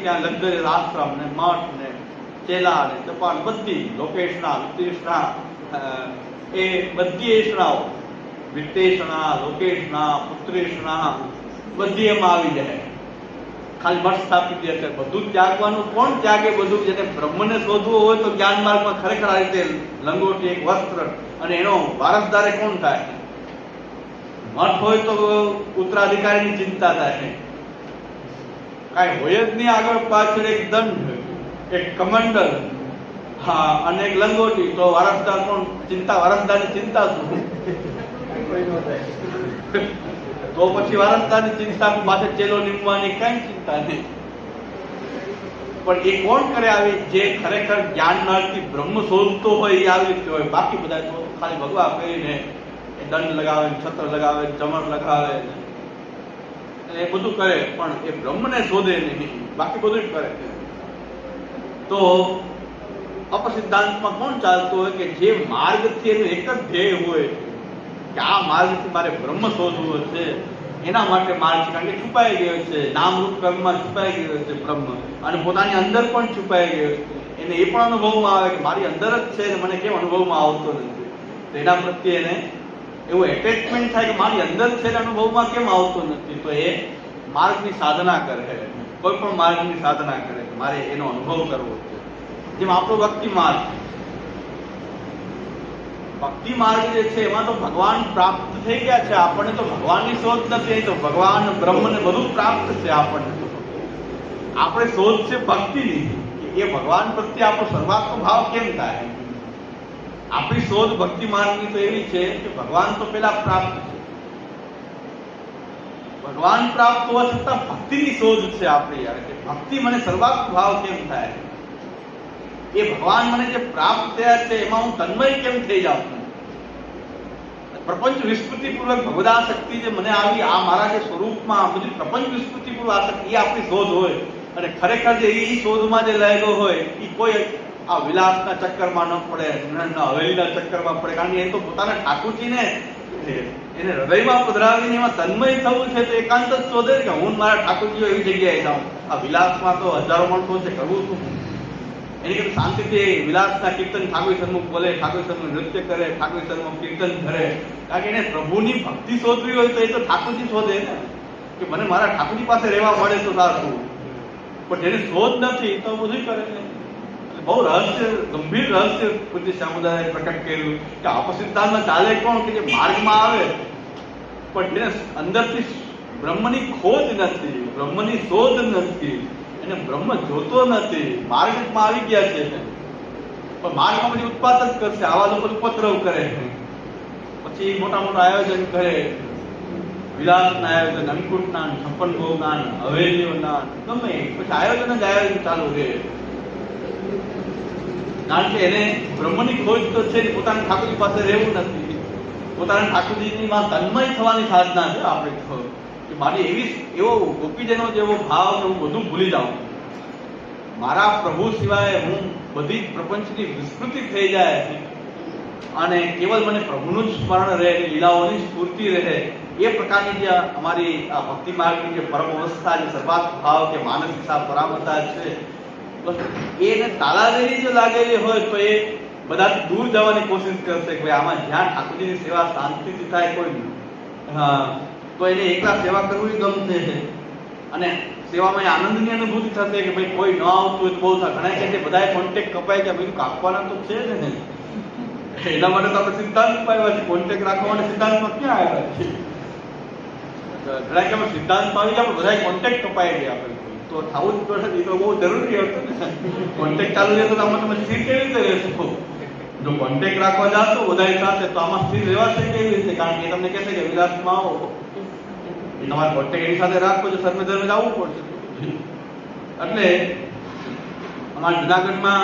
ત્યાં લક્ઝરીયસ આશ્રમ ને મઠ ને ચેલા ને જપાન બધી લોકેશના વિતેશના એ બધી એષણાઓ વિતેશના લોકેશના પુત્રેશના બધી એમાં આવી જાય. ખાલી મઠ સ્થાપી દે છે. બધું ત્યાગવાનું કોણ ત્યાગે? બધું જેને બ્રહ્મને શોધવું હોય તો જ્ઞાન માર્ગમાં ખરેખર આ રીતે લંગોટી એક વસ્ત્ર અને એનો વારસદારે કોણ થાય? મઠ હોય તો ઉત્તરાધિકારીની ચિંતા થાય, કાંઈ હોય જ નહીં. આગળ પાછળ એક દંડ, એક કમંડલ, હા, અને એક લંગોટી, તો વારસદાર કોણ? ચિંતા વારસદારની ચિંતા શું? તો પછી વારસદારની ચિંતા માથે ચેલો નીમવાની કઈ ચિંતા નહીં. પણ એ કોણ કરે આવી? જે ખરેખર જ્ઞાન માર્ગથી બ્રહ્મ શોધતો હોય એ આવી રીતે હોય. બાકી બધા તો ખાલી ભગવા કરીને દંડ લગાવે, છત્ર લગાવે, ચમર લગાવે, એ બધું કરે, પણ એ બ્રહ્મને શોધે નહીં. બાકી બધું જ કરે. તો અપસિદ્ધાંતમાં કોણ ચાલતું હોય કે જે માર્ગથી એનું એક જ ધ્યેય હોય કે આ માર્ગથી મારે બ્રહ્મ શોધવું છે, એના માટે માર્ગ છે. કારણ કે છુપાઈ ગયો છે, નામરૂપ કર્મમાં છુપાઈ ગયો છે બ્રહ્મ, અને પોતાની અંદર પણ છુપાઈ ગયો છે. એને એ પણ અનુભવમાં આવે કે મારી અંદર જ છે, મને કેમ અનુભવમાં આવતો નથી. તો એના પ્રત્યે એને એવું એટેચમેન્ટ થાય કે મારી અંદર છે, અનુભવમાં કેમ આવતો નથી. તો એ માર્ગની સાધના કરે, કોઈ પણ માર્ગની સાધના કરે, મારે એનો અનુભવ કરવો છે. જેમ આપણો ભક્તિ માર્ગ, ભક્તિ માર્ગ જે છે એમાં તો ભગવાન પ્રાપ્ત થઈ ગયા છે. આપણને તો ભગવાનની શોધ નથી, તો ભગવાન બ્રહ્મને બધું પ્રાપ્ત છે. આપણને આપણે શોધ છે ભક્તિની, એ ભગવાન પ્રત્યે આપણો સર્વાત્મ ભાવ કેમ થાય. આપણી શોધ ભક્તિ માર્ગની તો એવી છે કે ભગવાન તો પેલા પ્રાપ્ત છે, ભગવાન પ્રાપ્ત હોવા છતાં ભક્તિની શોધ છે આપણી. યાર કે ભક્તિ મને સર્વાત્મ ભાવ કેમ થાય, એ ભગવાન મને જે પ્રાપ્ત થયા છે એમાં હું તન્મય કેમ થઈ જાઉં. પ્રપંચ વિસ્મૃતિપૂર્વક ભગવદાશક્તિ જે મને આવી, આ મારા જે સ્વરૂપમાં બધી પ્રપંચ વિસ્મૃતિપૂર્વક આસક્તિ, એ આપણી શોધ હોય. અને ખરેખર જે એ શોધમાં જે લાગ્યો હોય એ કોઈ આ વિલાસના ચક્કરમાં ન પડે, હવેલીના ચક્કરમાં પડે. કારણ કે એ તો પોતાના ઠાકોરજીને એને હૃદયમાં પધરાવીને એમાં તન્મય થવું છે. તો એકાંત જ શોધે કે હું મારા ઠાકોરજીઓ એવી જગ્યાએ જાઉં. આ વિલાસમાં તો હજારો માણસો છે, કરવું શું? એની કરતા શાંતિથી વિલાસના કીર્તન ઠાકોર સન્મુખ બોલે, ઠાકોર સન્મુખ નૃત્ય કરે, ઠાકોર સન્મુખ કીર્તન કરે. કારણ કે એને પ્રભુની ભક્તિ શોધવી હોય તો એ તો ઠાકોરજી શોધે ને, કે મને મારા ઠાકોરજી પાસે રહેવા મળે તો સારું. પણ જેને શોધ નથી તો બધું કરે ને. બહુ રહસ્ય, ગંભીર રહસ્ય પૂજ્ય શ્યામદાસે પ્રકટ કર્યું કે અપસિદ્ધાંતમાં ચાલે કોણ? કે જે માર્ગમાં આવે પણ જેને અંદરથી બ્રહ્મની ખોજ નથી, બ્રહ્મની શોધ નથી, એને બ્રહ્મ જોતો નથી. માર્ગમાં આવી ગયા છે પણ માર્ગમાં પછી ઉત્પાદ જ કરશે. આવા લોકો ઉપદ્રવ કરે, પછી મોટા મોટા આયોજન કરે, વિલાસના આયોજન, અંકુટના, છપ્પન ભોગના, હવેલીઓના, ગમે પછી આયોજન જ આયોજન ચાલુ રહે. કારણ કે એને બ્રહ્મની ખોજ તો છે, પોતાના ઠાકોરજી પાસે રહેવું નથી. પોતાના ઠાકોરજીની માં તન્મય થવાની સાધના છે આપણે તો, કે મારી એવો ગોપીજનો જેવો ભાવ કે હું બધું ભૂલી જાઉં, મારા પ્રભુ સિવાય હું બધી જ પ્રપંચની વિસ્મૃતિ થઈ જાય અને કેવલ મને પ્રભુનું જ સ્મરણ રહે, લીલાઓની સ્ફૂર્તિ રહે. એ પ્રકારની જે અમારી આ ભક્તિ માર્ગની જે પરમ અવસ્થા, જે સર્વાત્મ ભાવ કે માનસિક પરામતા છે, એને તાલાવેલી જો લાગેલી હોય તો એ બધાથી દૂર જવાની કોશિશ કરશે કે ભાઈ આમાં જ્યાં ઠાકોરજીની સેવા શાંતિથી થાય કોઈ, તો એને એકલા સેવા કરવી ગમશે અને સેવામાં આનંદની અનુભૂતિ થશે કે ભાઈ કોઈ ન આવતું હોય તો બહુ થાય. ઘણા કે બધાએ કોન્ટેક્ટ કપાય કે ભાઈ કાપવાના તો છે જ ને, એના માટે તો આપણે સિદ્ધાંત પાડ્યા છે. કોન્ટેક્ટ રાખવા માટે સિદ્ધાંતમાં ક્યાં આવ્યા છે? ઘણા કે સિદ્ધાંતમાં આવી ગયા બધા કોન્ટેક્ટ કપાઈ ગયા. આપણે તો થવું જ પડે, એ તો બહુ જરૂરી હતું ને. કોન્ટેક્ટ ચાલુ રહેતો તો આમાં તમે સ્થિર કેવી રીતે રહેશો? જો કોન્ટેક્ટ રાખવા જાશો બધા સાથે તો આમાં સ્થિર રહેવાશે કેવી રીતે? કારણ કે એ તમને કહેશે કે વિલાસમાં આવો, એ તમારે કોન્ટેક્ટ એની સાથે રાખવો છે, સર્વે ધર્મે જવું પડશે. એટલે અમારા જુનાગઢમાં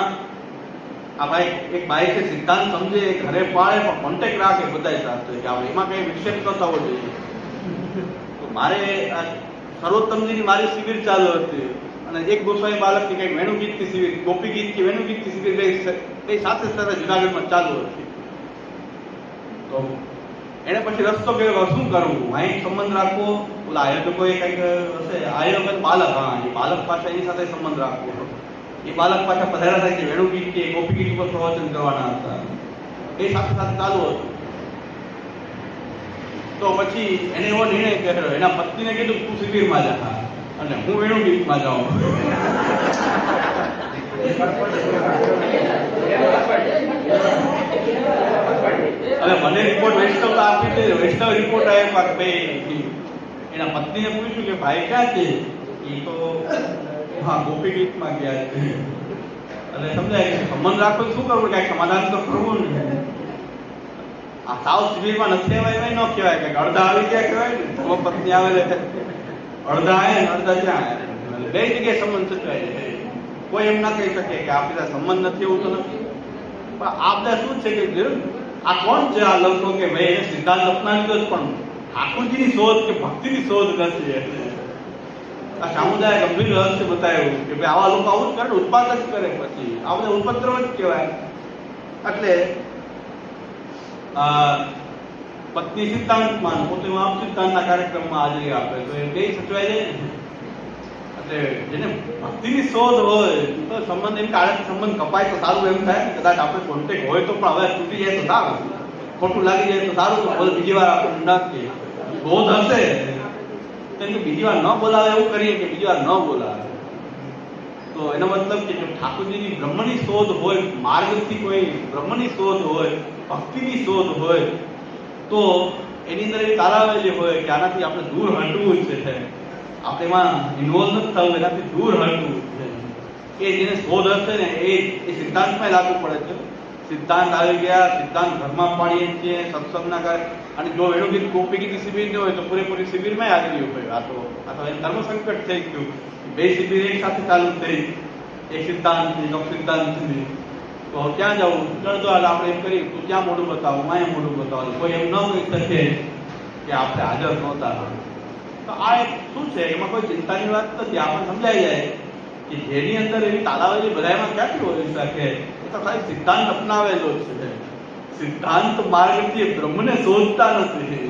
આ ભાઈ એક બાઈ છે, સિદ્ધાંત સમજે, ઘરે પાળે પણ કોન્ટેક્ટ રાખે બધા સાથે, કે આપણે એમાં કઈ વિક્ષેપ ન થવો જોઈએ. તો મારે સર્વોત્તમજીની મારી શિબિર ચાલુ હતી અને એક ગોસ્વામી બાલકની કઈ વેણુ ગીતની શિબિર, ગોપી ગીત કે વેણુ ગીતની શિબિર બે સાથે સાથે જુનાગઢમાં ચાલુ હતી. તો એને પછી રસ્તો કર્યો શું કરવું, અહીં સંબંધ રાખવો ઓલા આયોજકોએ કંઈક હશે, આયોજક બાલક, હા, એ બાલક પાછા એની સાથે સંબંધ રાખવો. એ બાલક પાછા પધાર્યા થાય છે વેણુ ગીત કે ગોપી ગીત ઉપર પ્રવચન કરવાના હતા, એ સાથે સાથે ચાલુ હતું. તો પછી એને એવો નિર્ણય કર્યો, એના પત્નીને કીધું તું શિબિરમાં જા અને હું વેણુ ગીતમાં જાઉં. અને મને રિપોર્ટ વૈષ્ણવ આપી દે, વૈષ્ણવ રિપોર્ટ આવ્યો કે ભાઈ, એના પત્નીને પૂછ્યું કે ભાઈ ક્યાં છે? એ તો હા ગોપી ગીતમાં ગયા છે. એટલે સમજાય કે સંબંધ રાખો શું કરવું, કઈ સમાધાન તો કરવું ને. આ સાવ શિબિરમાં નથી આવ્યા ન કહેવાય, કે અડધા આવી ગયા કહેવાય ને. પત્ની આવે અડધા આવે ને અડધા ત્યાં આવે, બે જગ્યાએ સંબંધ સચવાય છે. કોઈ એમ ના કહી શકે કે આ બધા સંબંધ નથી, એવું તો નથી. પણ આ બધા શું છે કે આ કોણ છે આ લોકો કે ભાઈ એને સિદ્ધાંત અપનાવી દો, પણ ઠાકોરજીની શોધ કે ભક્તિની શોધ નથી. આ સામુદાય ગંભીર રહસ્ય બતાવ્યું કે ભાઈ આવા લોકો આવું જ કરે, ઉત્પાદ જ કરે, પછી આ બધા ઉપદ્રવ જ કહેવાય. એટલે પત્ની સિદ્ધાંતમાં, પોતે આપ સિદ્ધાંતના કાર્યક્રમમાં હાજરી આપે તો એ બે સચવાઈ જાય ને. એટલે જેને ભક્તિની શોધ હોય તો સંબંધ એમ કારણે સંબંધ કપાય તો સારું એમ થાય. કદાચ આપણે કોન્ટેક્ટ હોય તો પણ હવે તૂટી જાય તો સારું, ખોટું લાગી જાય તો સારું, તો બીજી વાર આપણે નાખીએ. શોધ હશે કેમ કે બીજી વાર ન બોલાવે એવું કરીએ કે બીજી વાર ન બોલાવે. તો એનો મતલબ કે જો ઠાકોરજીની બ્રહ્મની શોધ હોય, માર્ગથી કોઈ બ્રહ્મની શોધ હોય, ભક્તિની શોધ હોય, તો એની અંદર એવી તાલાવેલી હોય કે આનાથી આપણે દૂર હટવું છે, આપણે એમાં ઇન્વોલ્વ નથી થવું, એનાથી દૂર હટવું છે. એ જેને શોધ હશે ને એ સિદ્ધાંતમાં લાગુ પડે છે. સિદ્ધાંત આવી ગયા, સિદ્ધાંત ઘરમાં પાડીએ છીએ સત્સંગના કાર્ય. અને જો એનું ગીત ગોપી ગીત શિબિર ન હોય તો પૂરેપૂરી શિબિરમાં હાજરી હોય. આ તો એને ધર્મ સંકટ થઈ ગયું. બે શિબિર એક સાથે ચાલુ થઈ, એક સિદ્ધાંત સિદ્ધાંત સુધી. તો ક્યાં જવું? ચડતો હાલ આપણે એમ કરીએ તું ક્યાં મોઢું બતાવું, માયા મોઢું બતાવું. કોઈ એમ ન કહી શકે કે આપણે હાજર નહોતા. તો આ એક શું છે, એમાં કોઈ ચિંતાની વાત નથી. આપણને સમજાઈ જાય કે જેની અંદર એવી તાલાવેલી બધામાં ક્યાંથી હોઈ શકે? એ તો ખાલી સિદ્ધાંત અપનાવેલો છે. સિદ્ધાંત માર્ગથી બ્રહ્મને શોધતા નથી.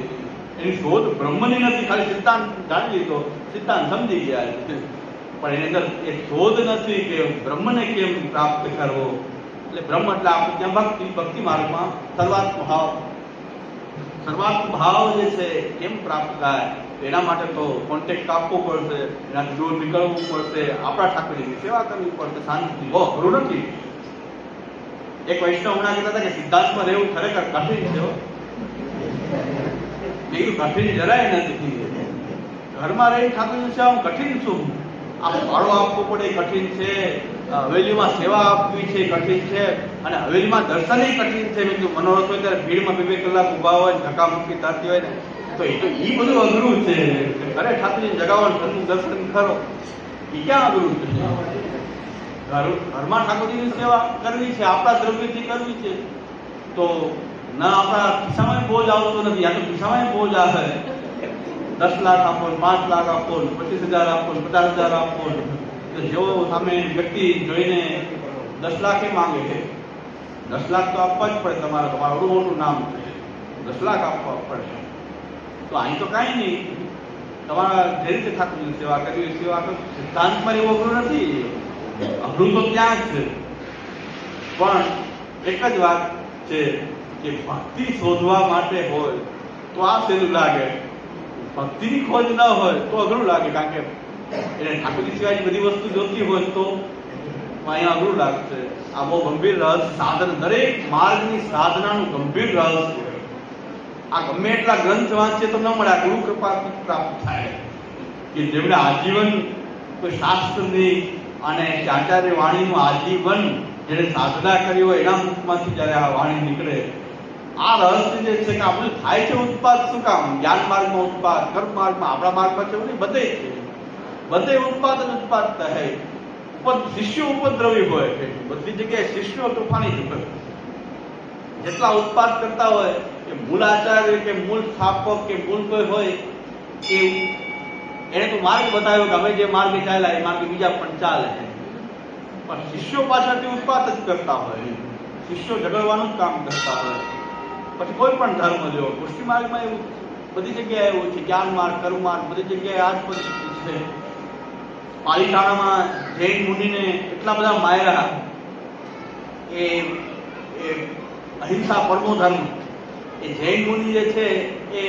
એની શોધ બ્રહ્મની નથી, ખાલી સિદ્ધાંત જાણી લીધો, સિદ્ધાંત સમજી ગયા છે, પણ એની અંદર એ શોધ નથી કે બ્રહ્મને કેમ પ્રાપ્ત કરવો. એટલે બ્રહ્મ એટલે આપણે ત્યાં ભક્તિ, ભક્તિ માર્ગમાં સર્વાત્મ ભાવ જે છે કેમ પ્રાપ્ત થાય, એના માટે તો કોન્ટેક્ટ આપવો પડશે, એનાથી દૂર નીકળવું પડશે, આપણા ઠાકોરજીની સેવા કરવી પડશે. શાંતિ બહુ અઘરું નથી. એક વૈષ્ણવ હમણાં કહેતા હતા કે સિદ્ધાંતમાં રહેવું ખરેખર કઠિન છે. બીજું કઠિન જરાય નથી. ઘરમાં રહી ઠાકોરજીની સેવા કઠિન શું? આ ભાડો આપવો પડે કઠિન છે, હવેલીમાં સેવા આપવી છે કઠિન છે, અને હવેલીમાં દર્શન કઠિન છે. બીજું મનોરથ હોય ત્યારે ભીડમાં 2-2 કલાક ઉભા હોય, ધક્કામુક્કી થતી હોય ને, તો એ બધું અઘરું છે. અરે ઠાકોરજીને જગાવવાનું દર્શન ખરો, એ ક્યાં અઘરું છે? ઘરમાં ઠાકોરજીની સેવા કરવી છે, આપણા દ્રવ્યથી કરવી છે, તો ના આપણા ખિસ્સામાં બોજ આવતો નથી. આ તો ખિસ્સામાં બોજ આવે. 10 લાખ આપો, 5 લાખ આપો, 25,000 આપો, 50,000 આપો. તો જેવો સામે વ્યક્તિ જોઈને 10 લાખ માંગે છે, 10 લાખ તો આપવા જ પડે. તમારું આવડું મોટું નામ છે, 10 લાખ આપવા પડશે. તો અહીં તો કાંઈ નહીં, તમારા જે રીતે ઠાકોરજીની સેવા કરવી, સેવા કરવી. સિદ્ધાંતમાં એવું અઘરું નથી, અઘરું તો ત્યાં જ છે. પણ એક જ વાત છે કે ભક્તિ શોધવા માટે હોય તો આ સહેલું લાગે, ભક્તિની ખોજ ન હોય તો અઘરું લાગે. કારણ કે એને ઠાકોરજી સિવાય બધી વસ્તુ જોતી હોય તો અહીંયા અઘરું લાગશે. આ બહુ ગંભીર રહસ્ય, સાધન, દરેક માર્ગની સાધનાનું ગંભીર રહસ્ય. આ ગમે એટલા ગ્રંથ વાંચીએ તો ન મળે. આ ગુરુ કૃપાથી પ્રાપ્ત થાય કે જેમણે આજીવન કોઈ શાસ્ત્રની અને આચાર્ય વાણીનું આજીવન જેને સાધના કરી હોય એના મુખમાંથી જ્યારે આ વાણી નીકળે, આ રહસ્ય જે છે કે આપણું થાય છે ઉત્પાદ શું કામ? જ્ઞાન માર્ગમાં ઉત્પાદ, કર્મ માર્ગમાં, આપણા માર્ગમાં છે બધે છે, બધે ઉત્પાદ થાય. શિષ્યો ઉપદ્રવી હોય, બધી જગ્યાએ શિષ્યો તોફાની જ હોય. જેટલા ઉત્પાદ કરતા હોય કે મૂળ આચાર્ય કે મૂળ સ્થાપક કે મૂળ કોઈ હોય કે એને તો માર્ગ બતાવ્યો કે હવે જે માર્ગે ચાલ્યા એ માર્ગે બીજા પણ ચાલે, પણ શિષ્યો પાછળથી ઉત્પાદ જ કરતા હોય, શિષ્યો ઝઘડવાનું જ કામ કરતા હોય. પછી કોઈ પણ ધર્મ લ્યો, પુષ્ટિ માર્ગમાં એવું બધી જગ્યાએ એવું છે, જ્ઞાન માર્ગ, કર્મ માર્ગ, બધી જગ્યાએ આ જ પરિસ્થિતિ છે. પાલિતાણામાં જૈન મુનિને એટલા બધા માર્યા, એ અહિંસા પરમો ધર્મ. એ જૈન મુનિ જે છે એ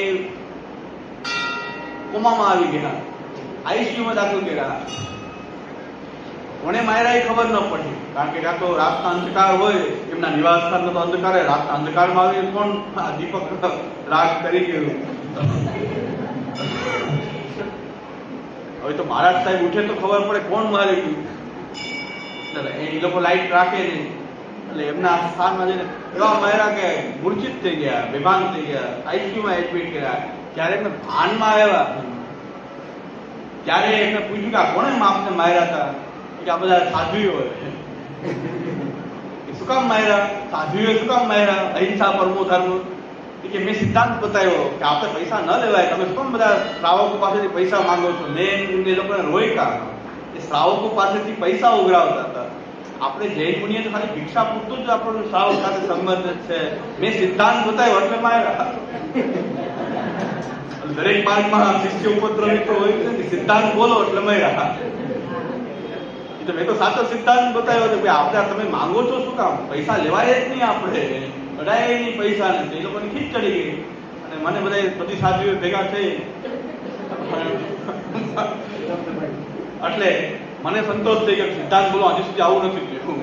કોમામાં આવી ગયા, આઈસીયુમાં દાખલ કર્યા. કોને માર્યા એ ખબર ન પડી, કારણ કે કાં તો રાતના અંધકાર હોય, એમના નિવાસ સ્થાનનો તો અંધકાર હોય, રાતના અંધકારમાં આવી કોણ દીપક રાગ કરી ગયું. હવે તો મહારાજ સાહેબ ઉઠે તો ખબર પડે કોણ મારી ગયું. એ લોકો લાઈટ રાખે નહીં, એટલે એમના સ્થાનમાં જઈને એવા માર્યા કે મૂર્છિત થઈ ગયા, બેભાન થઈ ગયા, આઈસીયુમાં એડમિટ કર્યા. જ્યારે એમને ભાનમાં આવ્યા ત્યારે એમને પૂછ્યું કે આ કોણે આપને માર્યા હતા? કે આ બધા સાધ્વીઓ હોય. શું કામ માર્યા? સાધ્વીઓ શું કામ માર્યા? અહિંસા પરમો ધર્મ. કે મેં સિદ્ધાંત બતાવ્યો કે આપણે પૈસા ન લેવાય, તમે શું બધા શ્રાવકો પાસેથી પૈસા માંગો છો? મેં એ લોકોને રોક્યા. એ શ્રાવકો પાસેથી પૈસા ઉઘરાવતા હતા. આપણે જૈન મુનિએ તો ખાલી ભિક્ષા પૂરતું જ આપણો શ્રાવક સાથે સંબંધ છે. મેં સિદ્ધાંત બતાવ્યો એટલે માર્યા. દરેક માર્ગમાં શિષ્ય ઉપદ્રવી તો હોય છે, સિદ્ધાંત બોલો એટલે માર્યા. મેં તો સાચો સિદ્ધાંત બતાવ્યો છે. આપણે તમે માંગો છો શું કામ? પૈસા લેવાય જ નહીં, આપણે કઢાય નહીં પૈસા નથી. એ લોકોની ખીચ ચડી ગઈ અને મને બધા બધી સાધુઓ ભેગા થઈ એટલે મને સંતોષ થઈ ગયો. સિદ્ધાંત બોલો, હજી સુધી આવું નથી થયું.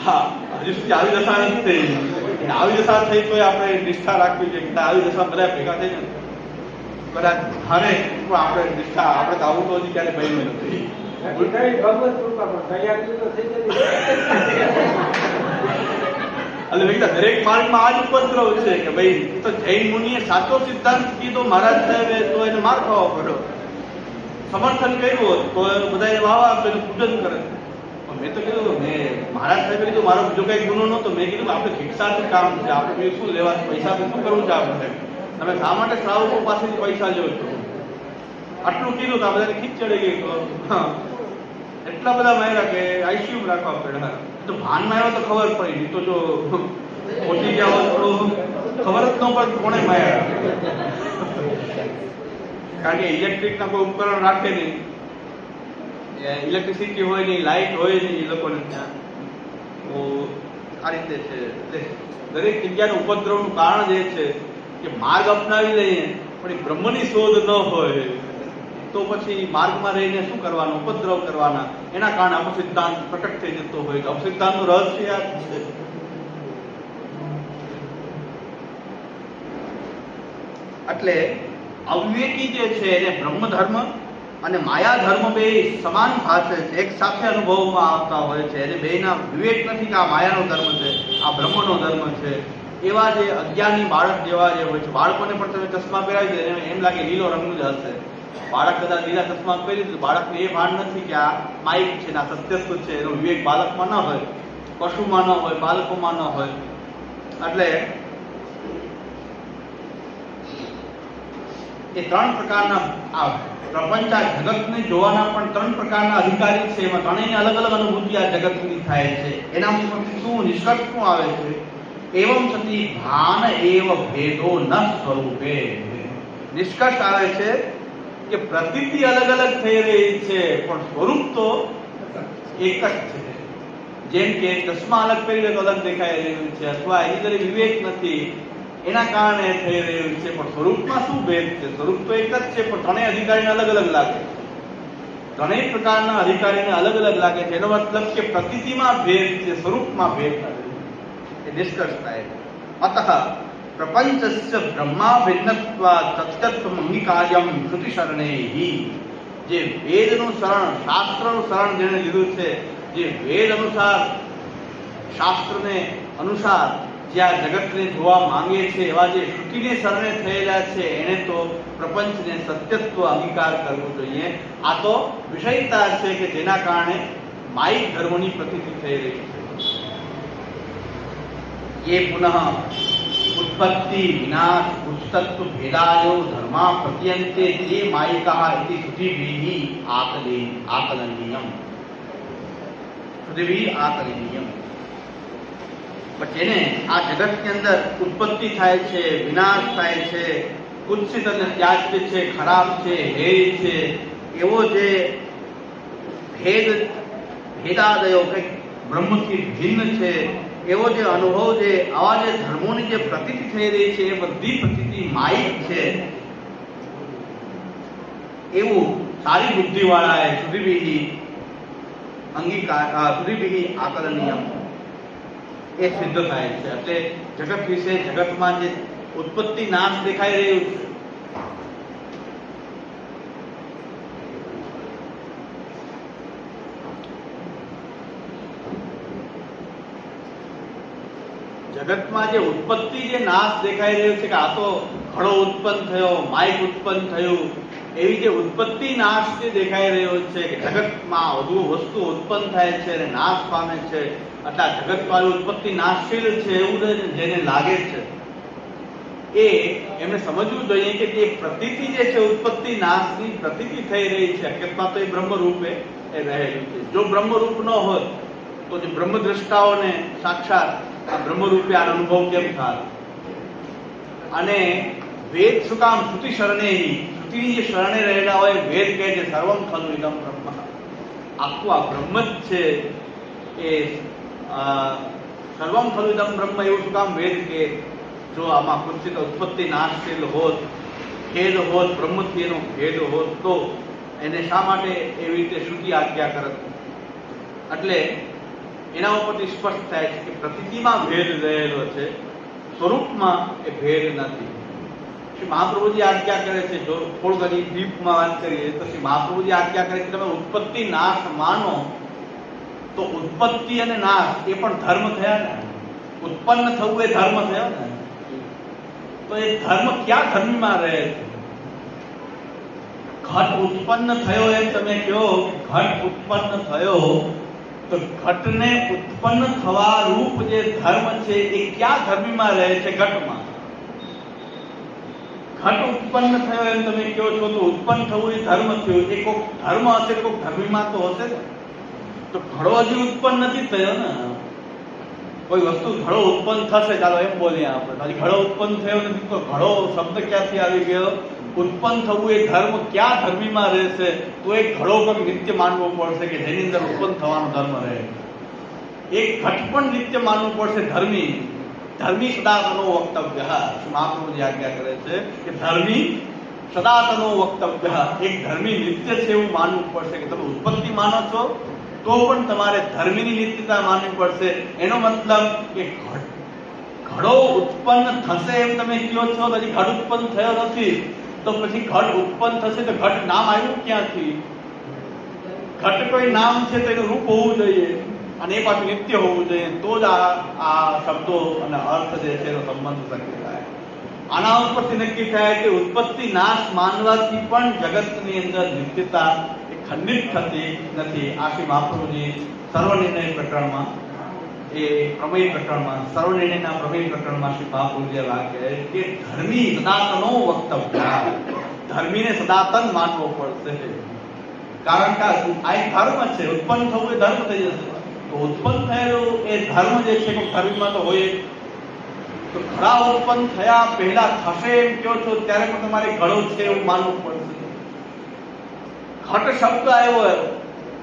હા, હજી સુધી આવી દશા નથી થઈ. આવી દશા થઈ તો આપણે નિષ્ઠા રાખવી જોઈએ કે આવી દશા બધા ભેગા થઈ જાય કદાચ હારે આપણે નિષ્ઠા, આપણે તો આવું તો હજી ક્યારે બન્યું નથી. એટલે દરેક માર્ગમાં આ જ ઉપદ્રવ છે કે ભાઈ તો જૈન મુનિએ સાચો સિદ્ધાંત કીધો, મહારાજ સાહેબે તો એને માર ખાવો પડ્યો. સમર્થન કર્યું તો બધા એ વાવા આપે, પૂજન કરે. મેં તો કીધું, મેં મહારાજ સાહેબે કીધું મારો બીજો કઈ ગુનો નહોતો. મેં કીધું આપણે ભિક્ષાથી કામ છે, આપણે શું લેવા, પૈસા શું કરવું છે આપણે? તમે શા માટે શ્રાવકો પાસેથી પૈસા લ્યો છો? આટલું કીધું તો આ બધાની ખીચ ચડી ગઈ. તો એટલા બધા માર્યા કે આઈસીયુ રાખવા પડ્યા. તો ભાનમાં આવ્યો તો ખબર પડી, નહીં તો જો પહોંચી ગયા હોત તો ખબર જ ન પડે કોણે માર્યા. કારણ કે ઇલેક્ટ્રિકના કોઈ ઉપકરણ રાખે નહીં, ઇલેક્ટ્રિસિટી હોય નહીં, લાઇટ હોય નહીં એ લોકોને ત્યાં. તો આ રીતે છે. એટલે દરેક જગ્યાનું ઉપદ્રવનું કારણ જે છે કે માર્ગ અપનાવી લઈએ પણ એ બ્રહ્મની શોધ ન હોય તો પછી માર્ગમાં રહીને શું કરવાનું? ઉપદ્રવ કરવાના. એના કારણે અપસિદ્ધાંત પ્રકટ થઈ જતો હોય. અપસિદ્ધાંતનું રહસ્ય આ છે. એટલે અવિવેકી જે છે એને બ્રહ્મ ધર્મ અને માયા ધર્મ બે સમાન ભાષે છે, એક સાથે અનુભવમાં આવતા હોય છે. એને બેના વિવેક નથી કે આ માયાનો ધર્મ છે, આ બ્રહ્મનો ધર્મ છે. એવા જે અજ્ઞાની બાળક જેવા જે હોય છે, બાળકોને પણ તમે ચશ્મા પહેરાવી દે એમ લાગે લીલો રંગનું જ હશે. બાળક કદાચ લીલા ચશ્મા પહેરી દીધું, બાળકને એ ભાન નથી કે આ માઇક છે, આ સત્યત્વ છે. એનો વિવેક બાળકમાં ન હોય, પશુમાં ન હોય, બાળકોમાં ન હોય. એટલે એ ત્રણ પ્રકારના આ પ્રપંચ, આ જગતને જોવાના પણ ત્રણ પ્રકારના અધિકારી છે. એમાં ત્રણેયની અલગ અલગ અનુભૂતિ આ જગતની થાય છે. એના શું નિષ્કર્ષ શું આવે છે? એવમ સતી ભાન એવ ભેદો ન સ્વરૂપે. નિષ્કર્ષ આવે છે કે પ્રતીતિ અલગ અલગ થઈ રહી છે પણ સ્વરૂપ તો એક જ છે. જેમ કે ચશ્મા અલગ પહેરીને તો અલગ દેખાઈ રહ્યું છે, અથવા એની અંદર વિવેક નથી એના કારણે થઈ રહ્યું છે, પણ સ્વરૂપમાં શું ભેદ છે? સ્વરૂપ તો એક જ છે પણ ત્રણેય અધિકારીને અલગ અલગ લાગે. ત્રણેય પ્રકારના અધિકારીને અલગ અલગ લાગે છે. એનો મતલબ કે પ્રતીતિમાં ભેદ છે, સ્વરૂપમાં ભેદ નથી. એ નિષ્કર્ષ થાય. અતઃ પ્રપંચસ્ય બ્રહ્મા ભિન્નત્વાદ તત્તત્વ અંગીકાર્યમ શ્રુતિ શરણેહિ. જે વેદનું શરણ, શાસ્ત્રનું શરણ જેણે લીધું છે, જે વેદ અનુસાર, શાસ્ત્રને અનુસાર જે આ જગતને જોવા માંગે છે, એવા જે શ્રુતિને શરણે થયેલા છે, એને તો પ્રપંચને સત્યત્વ અંગીકાર કરવો જોઈએ. આ તો વિષયતા છે કે જેના કારણે માયિક ધર્મની પ્રતીતિ થઈ રહી છે. ये पुनः उत्पत्ति विनाश पुस्तत्व भेदायो धर्मा प्रतीयन्ते ते मायिकाः इति श्रुतिभिः आकलनीयम्. પણ જેને આ જગતની અંદર ઉત્પત્તિ થાય છે, વિનાશ થાય છે, કુત્સિત અને ત્યાજ્ય છે, ખરાબ છે, હેય છે, એવો જે ભેદાદયો કંઈક બ્રહ્મથી ભિન્ન છે એવો જે અનુભવ, જે આવા જે ધર્મોની જે પ્રતીતિ થઈ રહી છે એ બધી પ્રતીતિ માયિક છે એવું સારી બુદ્ધિવાળાએ સુધીભી આકલનીય એ સિદ્ધ થાય છે. એટલે જગત વિશે, જગતમાં જે ઉત્પત્તિ નાશ દેખાઈ રહ્યું છે, જગતમાં જે ઉત્પત્તિ જે નાશ દેખાઈ રહ્યો છે કે આ તો ઘડો ઉત્પન્ન થયો, માઇક ઉત્પન્ન થયું, એવી જે ઉત્પત્તિ નાશ જે દેખાઈ રહ્યો છે કે જગતમાં વધુ વસ્તુ ઉત્પન્ન થાય છે અને નાશ પામે છે, એટલે જગત વાળું ઉત્પત્તિ નાશશીલ છે એવું જેને લાગે છે એ એમને સમજવું જોઈએ કે જે પ્રતીતિ જે છે ઉત્પત્તિ નાશની પ્રતીતિ થઈ રહી છે, હકીકતમાં તો એ બ્રહ્મરૂપે એ રહેલું છે. જો બ્રહ્મરૂપ ન હોત તો જે બ્રહ્મદ્રષ્ટાઓને સાક્ષાત આ બ્રહ્મરૂપે આ અનુભવ કેમ થાય? અને વેદ શું કામ શ્રુતિ શરણેહી, શ્રુતિની જે શરણે રહેલા હોય વેદ કહે છે સર્વમ ખલુ ઇદમ બ્રહ્મ, આખું આ બ્રહ્મ જ છે એ સર્વમ ખલુ ઇદમ બ્રહ્મ એવું શું કામ વેદ કે? જો આમાં કુત્સિત ઉત્પત્તિ નાશશીલ હોત, ખેદ હોત, બ્રહ્મથી એનો ખેદ હોત તો એને શા માટે એવી રીતે શ્રુતિ આજ્ઞા કરત? એટલે એના ઉપરથી સ્પષ્ટ થાય છે કે પ્રતીતિમાં ભેદ રહેલો છે, સ્વરૂપમાં એ ભેદ નથી. શ્રી મહાપ્રભુજી આજ્ઞા કરે છે, જો થોડું ઘણી ડીપમાં વાત કરીએ તો શ્રી મહાપ્રભુજી આજ્ઞા કરે છે તમે ઉત્પત્તિ નાશ માનો તો ઉત્પત્તિ અને નાશ એ પણ ધર્મ થયા ને, ઉત્પન્ન થવું એ ધર્મ થયો ને, તો એ ધર્મ ક્યાં ધર્મમાં રહે છે? ઘટ ઉત્પન્ન થયો એમ તમે કહો, ઘટ ઉત્પન્ન થયો તો ઘટને ઉત્પન્ન થવા રૂપ જે ધર્મ છે એ ક્યાં ધર્મીમાં રહે છે? ઘટમાં. ઘટ ઉત્પન્ન થયો એમ તમે કહો છો તો ઉત્પન્ન થવું એ ધર્મ થયું, એ કોઈક ધર્મ હશે, કોઈક ધર્મીમાં તો હશે ને. તો ઘડો હજી ઉત્પન્ન નથી થયો ને, કોઈ વસ્તુ ઘડો ઉત્પન્ન થશે, ચાલો એમ બોલીએ આપણે, હજી ઘડો ઉત્પન્ન થયો નથી તો ઘડો શબ્દ ક્યાંથી આવી ગયો? ઉત્પન્ન થવું એ ધર્મ ક્યાં ધર્મીમાં રહેશે? તો એક ઘડો પણ નિત્ય માનવો પડશે કે જેની અંદર ઉત્પન્ન થવાનો ધર્મ રહે. એક ઘટ પણ નિત્ય માનવું પડશે ધર્મી. ધર્મી સદાતનો વક્તવ્ય, મહાપ્રભુજી આજ્ઞા કરે છે કે ધર્મી સદાતનો વક્તવ્ય, એક ધર્મી નિત્ય છે એવું માનવું પડશે. કે તમે ઉત્પત્તિ માનો છો તો પણ તમારે ધર્મીની નિત્યતા માનવી પડશે. એનો મતલબ કે ઘડો ઉત્પન્ન થશે એમ તમે કહો છો, હજી ઘટ ઉત્પન્ન થયો નથી તો પછી ઘટ ઉત્પન્ન થશે તો ઘટ નામ આવ્યું ક્યાંથી? ઘટ કોઈ નામ છે તો એનું રૂપ હોવું જોઈએ અને એ પાછું નિત્ય હોવું જોઈએ, તો જ આ શબ્દો અને અર્થ જે છે એનો સંબંધ શક્ય થાય. આના ઉપરથી નક્કી થાય કે ઉત્પત્તિ નાશ માનવાથી પણ જગતની અંદર નિત્યતા એ ખંડિત થતી નથી. આ શ્રી મહાપ્રભુજી સર્વનિર્ણય પ્રકરણમાં, એ પ્રમેય પ્રકરણમાં, સર્વનિર્ણયના પ્રમેય પ્રકરણમાં શ્રી મહાપ્રભુજી વાક્ય કે ધર્મી સદાતનો વક્તવ્ય, ધર્મીને સદાતન માનવો પડશે. કારણ કે આ એક ધર્મ છે, ઉત્પન્ન થવું એ ધર્મ થઈ જશે. તો ઉત્પન્ન થયેલું એ ધર્મ જે છે કોઈ ધર્મમાં તો હોય. તો ઘડા ઉત્પન્ન થયા પહેલા થશે એમ કહો છો ત્યારે પણ તમારે ઘડો છે એવું માનવું પડશે. ઘટ શબ્દ આવ્યો,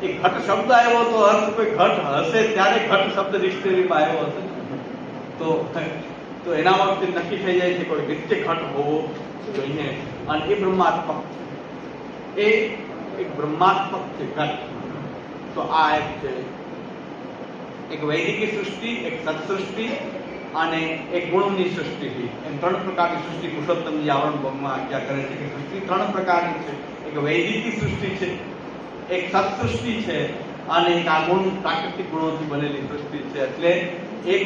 એ ઘટ શબ્દ આવ્યો તો અર્થ કોઈ ઘટ હશે ત્યારે ઘટ શબ્દ ડિક્શનરીમાં આવ્યો હશે. તો એના વખતે નક્કી થઈ જાય છે કોઈ નિત્ય ઘટ હોવો જોઈએ અને એ બ્રહ્માત્મક છે, એ એક બ્રહ્માત્મક છે ઘટ. તો આ એક છે, એક વૈદિક સૃષ્ટિ, એક સત્સૃષ્ટિ અને એક ગુણની સૃષ્ટિ. એમ ત્રણ પ્રકારની સૃષ્ટિ પુરુષોત્તમજી આવરણ ભાગમાં આજ્ઞા કરે છે કે સૃષ્ટિ ત્રણ પ્રકારની છે. એક વૈદિક સૃષ્ટિ છે, એક સત્સૃષ્ટિ છે અને એક આ ગુણ પ્રાકૃતિક ગુણોથી બનેલી સૃષ્ટિ છે. એટલે એક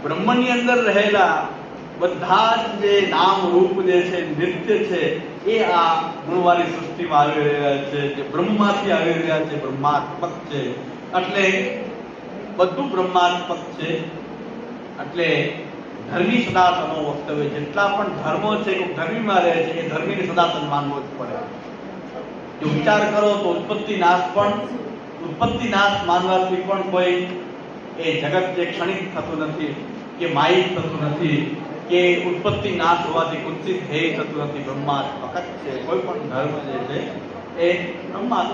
બ્રહ્મની અંદર રહેલા બધા જ જે નામ રૂપ જે છે નિત્ય છે એ આ ગુણવાળી સૃષ્ટિમાં આવી રહ્યા છે, જે બ્રહ્મમાંથી આવી રહ્યા છે, બ્રહ્માત્મક છે. એટલે બધું બ્રહ્માત્મક છે. એટલે ધર્મી સદાતનો વક્તવ્ય, જેટલા પણ ધર્મો છે એ ધર્મીમાં રહે છે, એ ધર્મીને સદાતન માનવો જ પડે. જો વિચાર કરો તો ઉત્પત્તિ નાશ માનવાથી પણ કોઈ એ જગત જે ક્ષણિક થતું નથી, કે માયિક થતું નથી, કે ઉત્પત્તિ નાશ હોવાથી કુત્સિત ધ્યેય થતું નથી. બ્રહ્મા ફકત છે. કોઈ પણ ધર્મ જે છે એ બ્રહ્મા